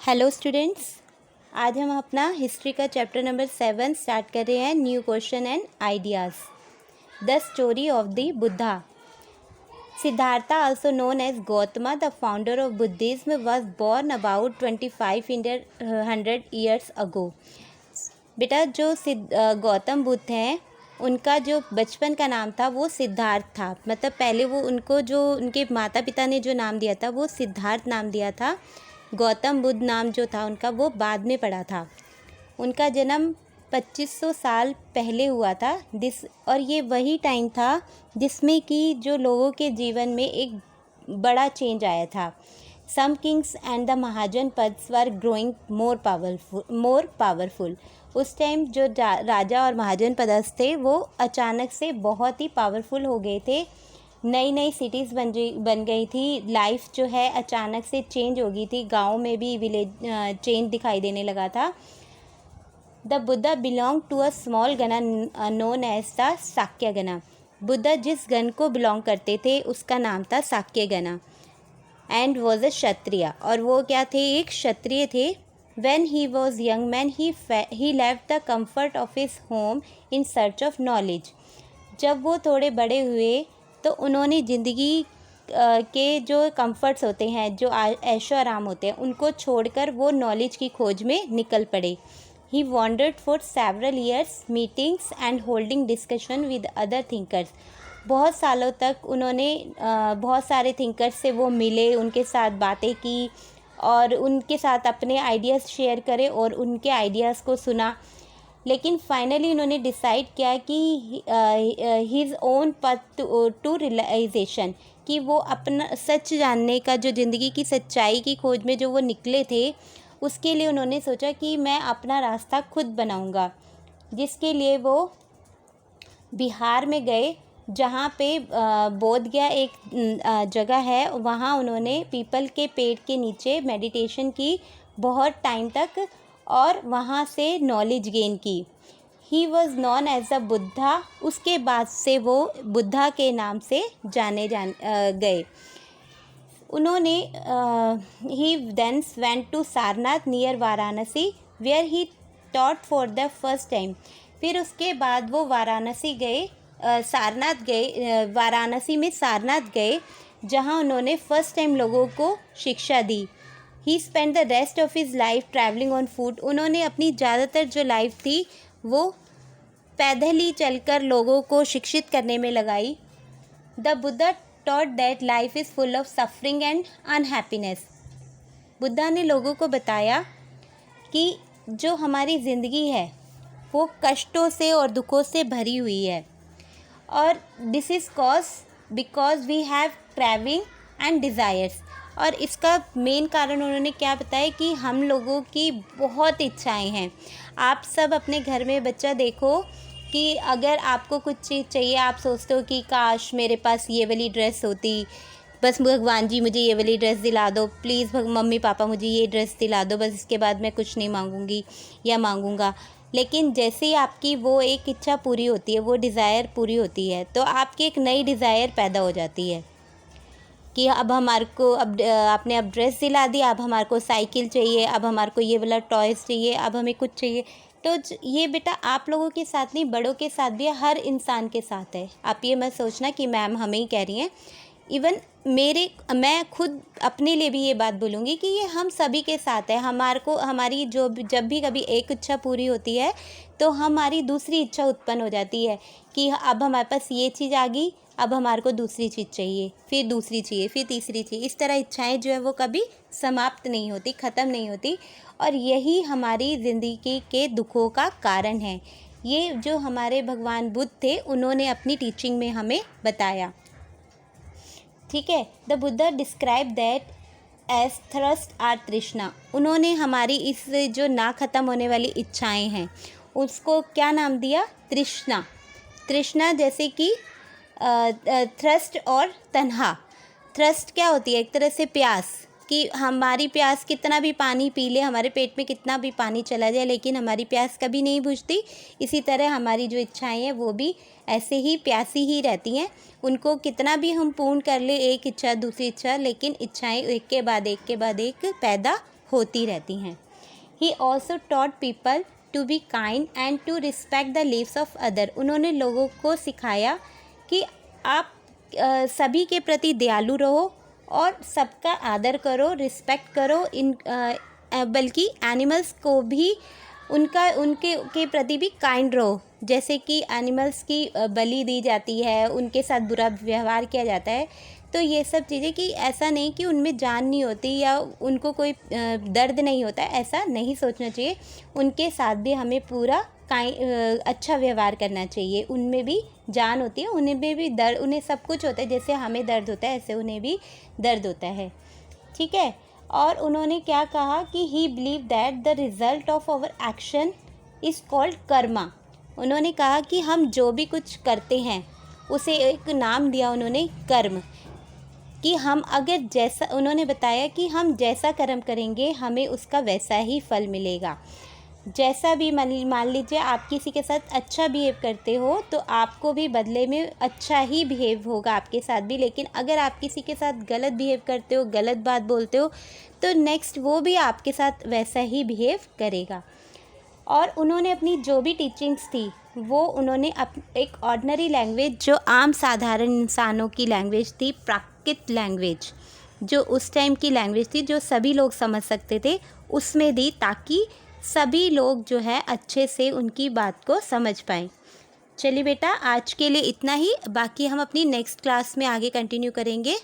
Hello students, आज हम अपना हिस्ट्री का चैप्टर नंबर 7 स्टार्ट कर रहे हैं। New question and ideas. The story of the Buddha. Siddhartha, also known as Gautama, the founder of Buddhism, was born about 2500 years ago. बेटा, जो गौतम बुद्ध हैं, उनका जो बचपन का नाम था वो सिद्धार्थ था। मतलब पहले वो उनको जो उनके माता पिता ने जो नाम दिया था वो सिद्धार्थ नाम दिया था। गौतम बुद्ध नाम जो था उनका वो बाद में पड़ा था। उनका जन्म 2500 साल पहले हुआ था। और ये वही टाइम था जिसमें कि जो लोगों के जीवन में एक बड़ा चेंज आया था। Some kings and the mahajanapadas were growing more powerful. उस टाइम जो राजा और महाजन पदस्थ थे वो अचानक से बहुत ही पावरफुल हो गए थे। नई नई सिटीज़ बन गई थी। लाइफ जो है अचानक से चेंज हो गई थी। गाँव में भी विलेज चेंज दिखाई देने लगा था। The Buddha belong to a small gana known as the Shakya gana. Buddha जिस गण को बिलोंग करते थे उसका नाम था शाक्य गना। एंड वॉज अ क्षत्रिय, और वो क्या थे? एक क्षत्रिय थे। When he was young man, he left the comfort of his home in search of knowledge. जब वो थोड़े बड़े हुए तो उन्होंने ज़िंदगी के जो कंफर्ट्स होते हैं, जो ऐशो आराम होते हैं, उनको छोड़कर वो नॉलेज की खोज में निकल पड़े। He wandered for several years, meetings and holding discussion with other thinkers. बहुत सालों तक उन्होंने बहुत सारे थिंकर्स से वो मिले, उनके साथ बातें की और उनके साथ अपने आइडियाज़ शेयर करे और उनके आइडियाज़ को सुना। लेकिन फाइनली उन्होंने डिसाइड किया कि हिज ओन पथ टू रियलाइजेशन, कि वो अपना सच जानने का, जो ज़िंदगी की सच्चाई की खोज में जो वो निकले थे, उसके लिए उन्होंने सोचा कि मैं अपना रास्ता खुद बनाऊंगा। जिसके लिए वो बिहार में गए, जहाँ पे बोध गया एक जगह है। वहाँ उन्होंने पीपल के पेड़ के नीचे मेडिटेशन की बहुत टाइम तक और वहाँ से नॉलेज गेन की। He was known as a Buddha. उसके बाद से वो बुद्धा के नाम से जाने गए। उन्होंने he then went to Sarnath near Varanasi where he taught for the first time. फिर उसके बाद वो वाराणसी गए, सारनाथ गए, वाराणसी में सारनाथ गए, जहाँ उन्होंने फर्स्ट टाइम लोगों को शिक्षा दी। He spend the rest of his life travelling on foot. उन्होंने अपनी ज़्यादातर जो लाइफ थी वो पैदल ही चलकर लोगों को शिक्षित करने में लगाई। The Buddha taught that life is full of suffering and unhappiness. Buddha ने लोगों को बताया कि जो हमारी ज़िंदगी है वो कष्टों से और दुखों से भरी हुई है, और this is because we have craving and desires. और इसका मेन कारण उन्होंने क्या बताया कि हम लोगों की बहुत इच्छाएं हैं। आप सब अपने घर में बच्चा देखो कि अगर आपको कुछ चीज़ चाहिए, आप सोचते हो कि काश मेरे पास ये वाली ड्रेस होती, बस भगवान जी मुझे ये वाली ड्रेस दिला दो प्लीज़, मम्मी पापा मुझे ये ड्रेस दिला दो, बस इसके बाद मैं कुछ नहीं मांगूंगी या मांगूंगा। लेकिन जैसे ही आपकी वो एक इच्छा पूरी होती है, वो डिज़ायर पूरी होती है, तो आपकी एक नई डिज़ायर पैदा हो जाती है कि अब हमारे को आपने अब ड्रेस दिला दी, अब हमारे को साइकिल चाहिए, अब हमारे को ये वाला टॉयज़ चाहिए, अब हमें कुछ चाहिए। तो ये बेटा आप लोगों के साथ नहीं, बड़ों के साथ भी है, हर इंसान के साथ है। आप ये मत सोचना कि मैम हमें ही कह रही हैं। इवन मैं खुद अपने लिए भी ये बात बोलूँगी कि ये हम सभी के साथ है। हमारी जब भी कभी एक इच्छा पूरी होती है तो हमारी दूसरी इच्छा उत्पन्न हो जाती है कि अब हमारे पास ये चीज़ आ गई, अब हमारे को दूसरी चीज़ चाहिए, फिर दूसरी चाहिए, फिर तीसरी चाहिए। इस तरह इच्छाएं जो है वो कभी समाप्त नहीं होती, ख़त्म नहीं होती, और यही हमारी ज़िंदगी के दुखों का कारण है। ये जो हमारे भगवान बुद्ध थे उन्होंने अपनी टीचिंग में हमें बताया। ठीक है। The Buddha describe that as thirst or trishna. उन्होंने हमारी इस जो ना ख़त्म होने वाली इच्छाएं हैं उसको क्या नाम दिया? तृष्णा। तृष्णा जैसे कि थ्रस्ट और तन्हा। थ्रस्ट क्या होती है? एक तरह से प्यास, कि हमारी प्यास, कितना भी पानी पी ले, हमारे पेट में कितना भी पानी चला जाए, लेकिन हमारी प्यास कभी नहीं बुझती। इसी तरह हमारी जो इच्छाएं हैं वो भी ऐसे ही प्यासी ही रहती हैं। उनको कितना भी हम पूर्ण कर ले, एक इच्छा दूसरी इच्छा, लेकिन इच्छाएं एक के बाद एक पैदा होती रहती हैं। He also taught people to be kind and to respect the lives of other. उन्होंने लोगों को सिखाया कि आप सभी के प्रति दयालु रहो और सबका आदर करो, रिस्पेक्ट करो। बल्कि एनिमल्स को भी उनके प्रति भी काइंड रहो। जैसे कि एनिमल्स की बलि दी जाती है, उनके साथ बुरा व्यवहार किया जाता है, तो ये सब चीज़ें कि ऐसा नहीं कि उनमें जान नहीं होती या उनको कोई दर्द नहीं होता है, ऐसा नहीं सोचना चाहिए। उनके साथ भी हमें पूरा अच्छा व्यवहार करना चाहिए। उनमें भी जान होती है, उन्हें भी दर्द, उन्हें सब कुछ होता है। जैसे हमें दर्द होता है ऐसे उन्हें भी दर्द होता है, ठीक है। और उन्होंने क्या कहा कि he believe that the result of our action is called karma. उन्होंने कहा कि हम जो भी कुछ करते हैं उसे एक नाम दिया उन्होंने, कर्म। कि हम अगर जैसा, उन्होंने बताया कि हम जैसा कर्म करेंगे हमें उसका वैसा ही फल मिलेगा। जैसा भी मान लीजिए आप किसी के साथ अच्छा बिहेव करते हो तो आपको भी बदले में अच्छा ही बिहेव होगा आपके साथ भी। लेकिन अगर आप किसी के साथ गलत बिहेव करते हो, गलत बात बोलते हो, तो नेक्स्ट वो भी आपके साथ वैसा ही बिहेव करेगा। और उन्होंने अपनी जो भी टीचिंग्स थी वो उन्होंने एक ऑर्डिनरी लैंग्वेज, जो आम साधारण इंसानों की लैंग्वेज थी, प्राकृत लैंग्वेज, जो उस टाइम की लैंग्वेज थी, जो सभी लोग समझ सकते थे, उसमें दी, ताकि सभी लोग जो है अच्छे से उनकी बात को समझ पाएँ। चलिए बेटा, आज के लिए इतना ही, बाकी हम अपनी नेक्स्ट क्लास में आगे कंटिन्यू करेंगे।